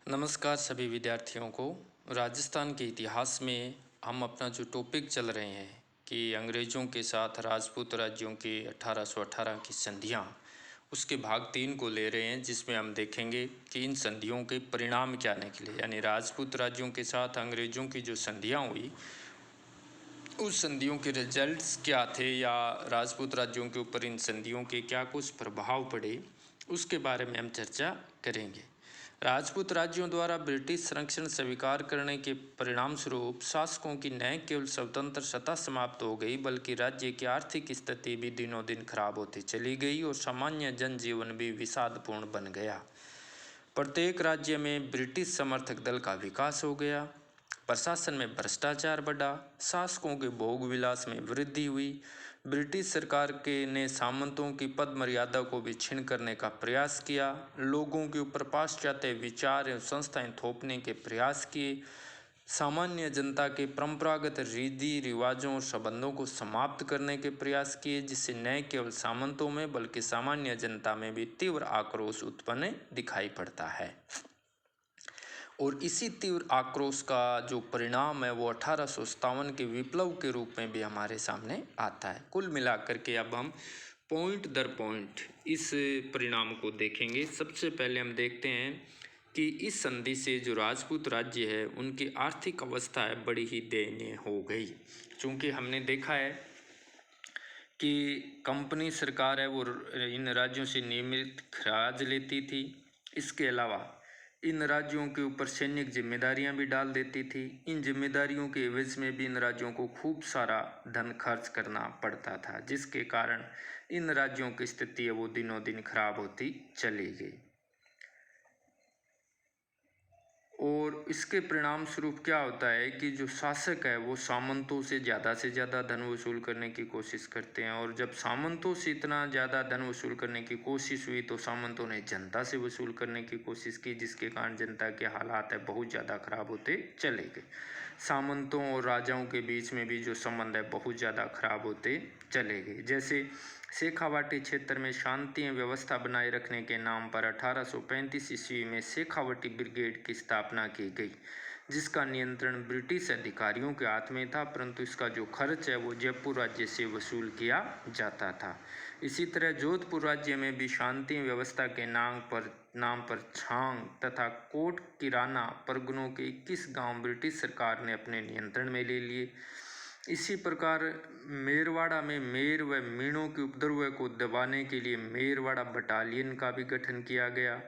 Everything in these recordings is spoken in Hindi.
नमस्कार सभी विद्यार्थियों को। राजस्थान के इतिहास में हम अपना जो टॉपिक चल रहे हैं कि अंग्रेज़ों के साथ राजपूत राज्यों के 1818 की संधियाँ, उसके भाग 3 को ले रहे हैं, जिसमें हम देखेंगे कि इन संधियों के परिणाम क्या निकले। यानी राजपूत राज्यों के साथ अंग्रेज़ों की जो संधियाँ हुई, उस संधियों के रिजल्ट्स क्या थे या राजपूत राज्यों के ऊपर इन संधियों के क्या कुछ प्रभाव पड़े, उसके बारे में हम चर्चा करेंगे। राजपूत राज्यों द्वारा ब्रिटिश संरक्षण स्वीकार करने के परिणाम स्वरूप शासकों की न केवल स्वतंत्र सत्ता समाप्त हो गई, बल्कि राज्य की आर्थिक स्थिति भी दिनों दिन खराब होती चली गई और सामान्य जनजीवन भी विषादपूर्ण बन गया। प्रत्येक राज्य में ब्रिटिश समर्थक दल का विकास हो गया, प्रशासन में भ्रष्टाचार बढ़ा, शासकों के भोग विलास में वृद्धि हुई। ब्रिटिश सरकार के ने सामंतों की पद मर्यादा को भी छीन करने का प्रयास किया, लोगों के ऊपर पाश्चात्य विचार एवं संस्थाएं थोपने के प्रयास किए, सामान्य जनता के परंपरागत रीति रिवाजों और संबंधों को समाप्त करने के प्रयास किए, जिससे न केवल सामंतों में बल्कि सामान्य जनता में भी तीव्र आक्रोश उत्पन्न दिखाई पड़ता है। और इसी तीव्र आक्रोश का जो परिणाम है वो 1857 के विप्लव के रूप में भी हमारे सामने आता है। कुल मिलाकर के अब हम पॉइंट दर पॉइंट इस परिणाम को देखेंगे। सबसे पहले हम देखते हैं कि इस संधि से जो राजपूत राज्य है उनकी आर्थिक अवस्था है बड़ी ही दयनीय हो गई। चूँकि हमने देखा है कि कंपनी सरकार है वो इन राज्यों से नियमित खराज लेती थी। इसके अलावा इन राज्यों के ऊपर सैन्यिक जिम्मेदारियां भी डाल देती थी। इन जिम्मेदारियों के एवज में भी इन राज्यों को खूब सारा धन खर्च करना पड़ता था, जिसके कारण इन राज्यों की स्थिति है वो दिनों दिन खराब होती चली गई। और इसके परिणाम स्वरूप क्या होता है कि जो शासक है वो सामंतों से ज़्यादा धन वसूल करने की कोशिश करते हैं, और जब सामंतों से इतना ज़्यादा धन वसूल करने की कोशिश हुई तो सामंतों ने जनता से वसूल करने की कोशिश की, जिसके कारण जनता के हालात है बहुत ज़्यादा खराब होते चले गए। सामंतों और राजाओं के बीच में भी जो संबंध है बहुत ज़्यादा खराब होते चले गए। जैसे शेखावाटी क्षेत्र में शांति व्यवस्था बनाए रखने के नाम पर 1835 ईस्वी में शेखावटी ब्रिगेड की स्थापना की गई, जिसका नियंत्रण ब्रिटिश अधिकारियों के हाथ में था, परंतु इसका जो खर्च है वो जयपुर राज्य से वसूल किया जाता था। इसी तरह जोधपुर राज्य में भी शांति व्यवस्था के नाम पर छांग तथा कोट किराना परगनों के 21 गांव ब्रिटिश सरकार ने अपने नियंत्रण में ले लिए। इसी प्रकार मेरवाड़ा में मेर व मीणों के उपद्रव को दबाने के लिए मेरवाड़ा बटालियन का भी गठन किया गया।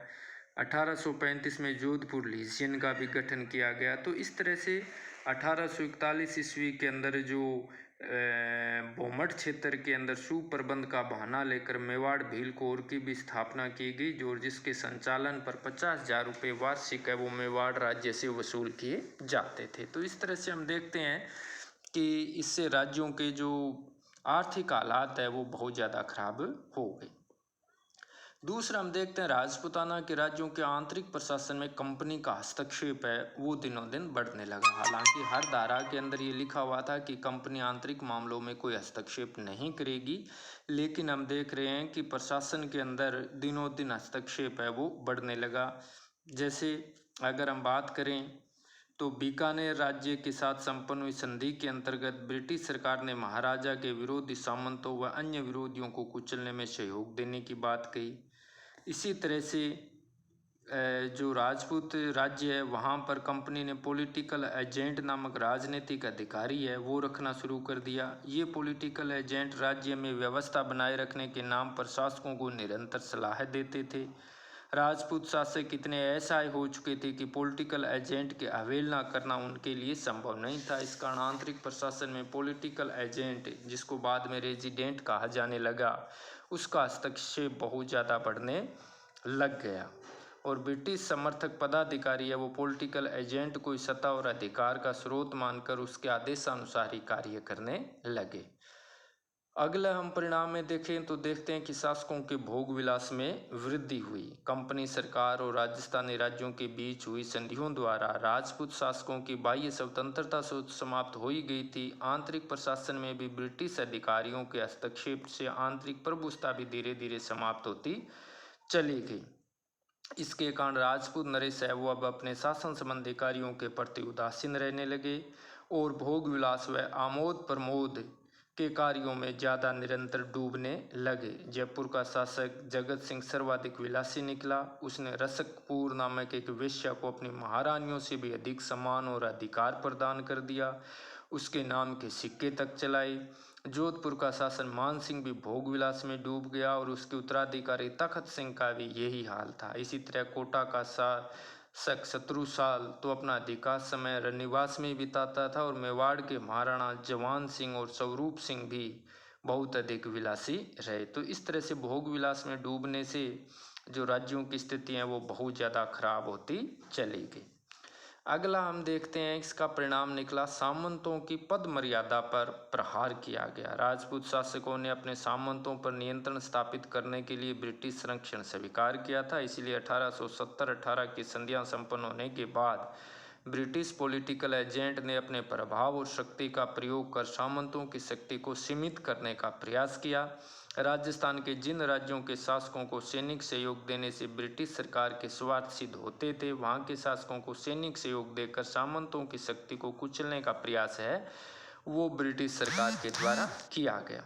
1835 में जोधपुर लीजियन का भी गठन किया गया। तो इस तरह से 1841 ईस्वी के अंदर जो बोमट क्षेत्र के अंदर सुप्रबंध का बहाना लेकर मेवाड़ भील कोर की भी स्थापना की गई, जो जिसके संचालन पर 50,000 रुपये वार्षिक है वो मेवाड़ राज्य से वसूल किए जाते थे। तो इस तरह से हम देखते हैं कि इससे राज्यों के जो आर्थिक हालात है वो बहुत ज़्यादा खराब हो गए। दूसरा हम देखते हैं राजपूताना के राज्यों के आंतरिक प्रशासन में कंपनी का हस्तक्षेप है वो दिनों दिन बढ़ने लगा। हालांकि हर धारा के अंदर ये लिखा हुआ था कि कंपनी आंतरिक मामलों में कोई हस्तक्षेप नहीं करेगी, लेकिन हम देख रहे हैं कि प्रशासन के अंदर दिनों दिन हस्तक्षेप है वो बढ़ने लगा। जैसे अगर हम बात करें तो बीकानेर राज्य के साथ संपन्न हुई संधि के अंतर्गत ब्रिटिश सरकार ने महाराजा के विरोधी सामंतों व अन्य विरोधियों को कुचलने में सहयोग देने की बात कही। इसी तरह से जो राजपूत राज्य है वहाँ पर कंपनी ने पॉलिटिकल एजेंट नामक राजनीतिक अधिकारी है वो रखना शुरू कर दिया। ये पॉलिटिकल एजेंट राज्य में व्यवस्था बनाए रखने के नाम पर शासकों को निरंतर सलाह देते थे। राजपूत शासक इतने असहाय हो चुके थे कि पॉलिटिकल एजेंट की अवहेलना करना उनके लिए संभव नहीं था। इस कारण आंतरिक प्रशासन में पॉलिटिकल एजेंट, जिसको बाद में रेजिडेंट कहा जाने लगा, उसका हस्तक्षेप बहुत ज़्यादा बढ़ने लग गया। और ब्रिटिश समर्थक पदाधिकारी है वो पॉलिटिकल एजेंट को सत्ता और अधिकार का स्रोत मानकर उसके आदेशानुसार ही कार्य करने लगे। अगला हम परिणाम में देखें तो देखते हैं कि शासकों के भोग विलास में वृद्धि हुई। कंपनी सरकार और राजस्थानी राज्यों के बीच हुई संधियों द्वारा राजपूत शासकों की बाह्य स्वतंत्रता समाप्त हो ही गई थी। आंतरिक प्रशासन में भी ब्रिटिश अधिकारियों के हस्तक्षेप से आंतरिक प्रभुसत्ता भी धीरे धीरे समाप्त होती चली गई। इसके कारण राजपूत नरेश है वो अब अपने शासन संबंधी कार्यों के प्रति उदासीन रहने लगे और भोग विलास व आमोद प्रमोद के कार्यों में ज़्यादा निरंतर डूबने लगे। जयपुर का शासक जगत सिंह सर्वाधिक विलासी निकला। उसने रसकपुर नामक एक वेश्या को अपनी महारानियों से भी अधिक सम्मान और अधिकार प्रदान कर दिया। उसके नाम के सिक्के तक चलाए। जोधपुर का शासन मान सिंह भी भोग विलास में डूब गया और उसके उत्तराधिकारी तखत सिंह का भी यही हाल था। इसी तरह कोटा का शासक शत्रु साल तो अपना अधिकांश समय रनिवास में बिताता था और मेवाड़ के महाराणा जवान सिंह और स्वरूप सिंह भी बहुत अधिक विलासी रहे। तो इस तरह से भोग विलास में डूबने से जो राज्यों की स्थिति है वो बहुत ज़्यादा खराब होती चली गई। अगला हम देखते हैं, इसका परिणाम निकला सामंतों की पद मर्यादा पर प्रहार किया गया। राजपूत शासकों ने अपने सामंतों पर नियंत्रण स्थापित करने के लिए ब्रिटिश संरक्षण स्वीकार किया था। इसलिए 1870-18 की संधियां संपन्न होने के बाद ब्रिटिश पॉलिटिकल एजेंट ने अपने प्रभाव और शक्ति का प्रयोग कर सामंतों की शक्ति को सीमित करने का प्रयास किया। राजस्थान के जिन राज्यों के शासकों को सैनिक सहयोग देने से ब्रिटिश सरकार के स्वार्थ सिद्ध होते थे, वहाँ के शासकों को सैनिक सहयोग देकर सामंतों की शक्ति को कुचलने का प्रयास है वो ब्रिटिश सरकार के द्वारा किया गया।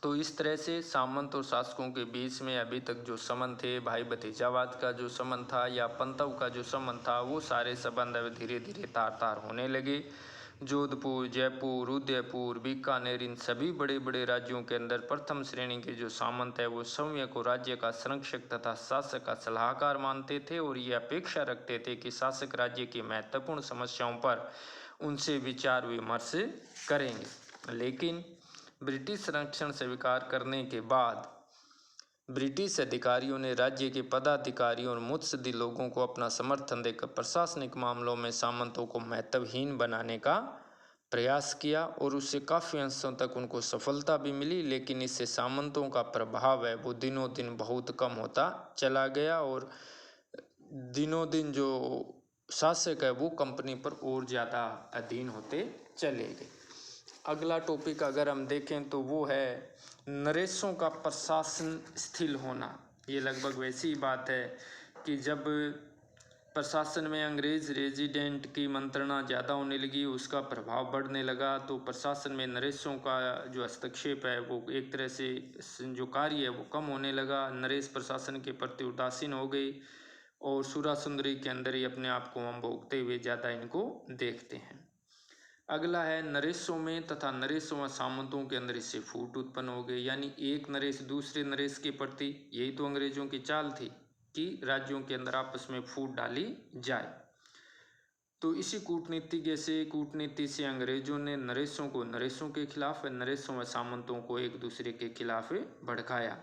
तो इस तरह से सामंत और शासकों के बीच में अभी तक जो संबंध थे, भाई भतीजावाद का जो संबंध था या पंतव का जो संबंध था, वो सारे संबंध अब धीरे धीरे तार तार होने लगे। जोधपुर, जयपुर, उदयपुर, बीकानेर, इन सभी बड़े बड़े राज्यों के अंदर प्रथम श्रेणी के जो सामंत है वो स्वयं को राज्य का संरक्षक तथा शासक का सलाहकार मानते थे और ये अपेक्षा रखते थे कि शासक राज्य की महत्वपूर्ण समस्याओं पर उनसे विचार विमर्श करेंगे। लेकिन ब्रिटिश संरक्षण स्वीकार करने के बाद ब्रिटिश अधिकारियों ने राज्य के पदाधिकारियों और मुत्सद्दी लोगों को अपना समर्थन देकर प्रशासनिक मामलों में सामंतों को महत्वहीन बनाने का प्रयास किया और उससे काफ़ी अंशों तक उनको सफलता भी मिली। लेकिन इससे सामंतों का प्रभाव है वो दिनों दिन बहुत कम होता चला गया और दिनों दिन जो शासक है वो कंपनी पर और ज़्यादा अधीन होते चले गए। अगला टॉपिक अगर हम देखें तो वो है नरेशों का प्रशासन स्थिर होना। ये लगभग वैसी ही बात है कि जब प्रशासन में अंग्रेज रेजिडेंट की मंत्रणा ज़्यादा होने लगी, उसका प्रभाव बढ़ने लगा, तो प्रशासन में नरेशों का जो हस्तक्षेप है वो एक तरह से जो कार्य है वो कम होने लगा। नरेश प्रशासन के प्रति उदासीन हो गई और सुरा सुंदरी के अंदर ही अपने आप को हम भोगते हुए ज़्यादा इनको देखते हैं। अगला है नरेशों में तथा नरेशों व सामंतों के अंदर इससे फूट उत्पन्न हो गई, यानी एक नरेश दूसरे नरेश के प्रति, यही तो अंग्रेजों की चाल थी कि राज्यों के अंदर आपस में फूट डाली जाए। तो इसी कूटनीति से अंग्रेजों ने नरेशों को नरेशों के खिलाफ व नरेशों व सामंतों को एक दूसरे के खिलाफ भड़काया।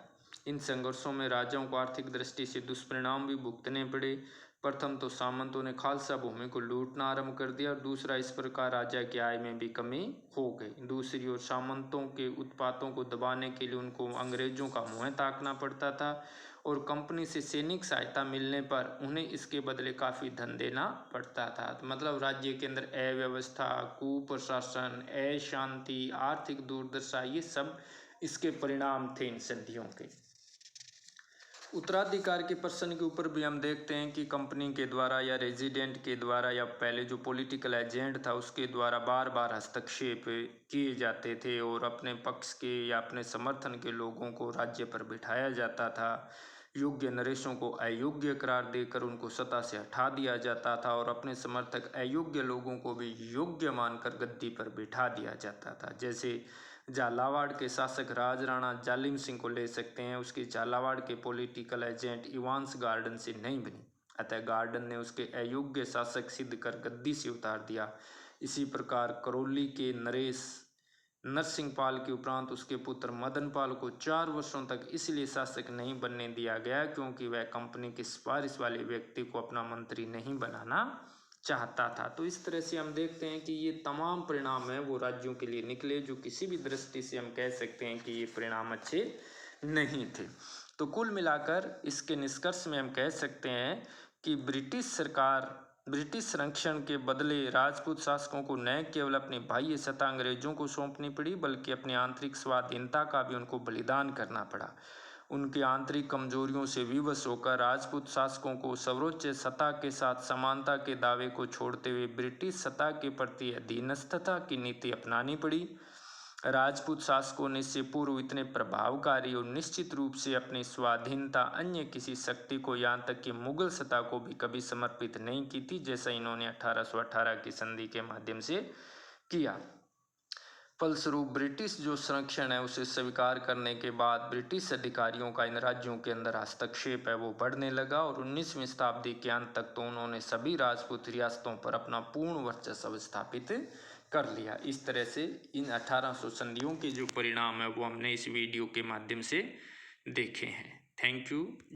इन संघर्षों में राजाओं को आर्थिक दृष्टि से दुष्परिणाम भी भुगतने पड़े। प्रथम तो सामंतों ने खालसा भूमि को लूटना आरंभ कर दिया और दूसरा इस प्रकार राजा की आय में भी कमी हो गई। दूसरी ओर सामंतों के उत्पातों को दबाने के लिए उनको अंग्रेजों का मुंह ताकना पड़ता था और कंपनी से सैनिक सहायता मिलने पर उन्हें इसके बदले काफ़ी धन देना पड़ता था। तो मतलब राज्य के अंदर अव्यवस्था, कुप्रशासन, अशांति, आर्थिक दुर्दशा, ये सब इसके परिणाम थे इन संधियों के। उत्तराधिकार के प्रश्न के ऊपर भी हम देखते हैं कि कंपनी के द्वारा या रेजिडेंट के द्वारा या पहले जो पॉलिटिकल एजेंट था उसके द्वारा बार बार हस्तक्षेप किए जाते थे और अपने पक्ष के या अपने समर्थन के लोगों को राज्य पर बिठाया जाता था। योग्य नरेशों को अयोग्य करार देकर उनको सत्ता से हटा दिया जाता था और अपने समर्थक अयोग्य लोगों को भी योग्य मानकर गद्दी पर बिठा दिया जाता था। जैसे झालावाड़ के शासक राज राणा जालिम सिंह को ले सकते हैं। उसकी झालावाड़ के पॉलिटिकल एजेंट इवांस गार्डन से नहीं बनी, अतः गार्डन ने उसके अयोग्य शासक सिद्ध कर गद्दी से उतार दिया। इसी प्रकार करौली के नरेश नरसिंह पाल के उपरांत उसके पुत्र मदन पाल को 4 वर्षों तक इसलिए शासक नहीं बनने दिया गया क्योंकि वह कंपनी की सिफारिश वाले व्यक्ति को अपना मंत्री नहीं बनाना चाहता था। तो इस तरह से हम देखते हैं कि ये तमाम परिणाम हैं वो राज्यों के लिए निकले जो किसी भी दृष्टि से हम कह सकते हैं कि ये परिणाम अच्छे नहीं थे। तो कुल मिलाकर इसके निष्कर्ष में हम कह सकते हैं कि ब्रिटिश संरक्षण के बदले राजपूत शासकों को न केवल अपनी बाह्य सत्ता अंग्रेजों को सौंपनी पड़ी बल्कि अपनी आंतरिक स्वाधीनता का भी उनको बलिदान करना पड़ा। उनकी आंतरिक कमजोरियों से विवश होकर राजपूत शासकों को सर्वोच्च सत्ता के साथ समानता के दावे को छोड़ते हुए ब्रिटिश सत्ता के प्रति अधीनस्थता की नीति अपनानी पड़ी। राजपूत शासकों ने इससे पूर्व इतने प्रभावकारी और निश्चित रूप से अपनी स्वाधीनता अन्य किसी शक्ति को, यहाँ तक कि मुगल सत्ता को भी कभी समर्पित नहीं की थी, जैसा इन्होंने 1818 की संधि के माध्यम से किया। फलस्वरूप ब्रिटिश जो संरक्षण है उसे स्वीकार करने के बाद ब्रिटिश अधिकारियों का इन राज्यों के अंदर हस्तक्षेप है वो बढ़ने लगा और 19वीं शताब्दी के अंत तक तो उन्होंने सभी राजपूत रियासतों पर अपना पूर्ण वर्चस्व स्थापित कर लिया। इस तरह से इन 1800 संधियों के जो परिणाम है वो हमने इस वीडियो के माध्यम से देखे हैं। Thank you.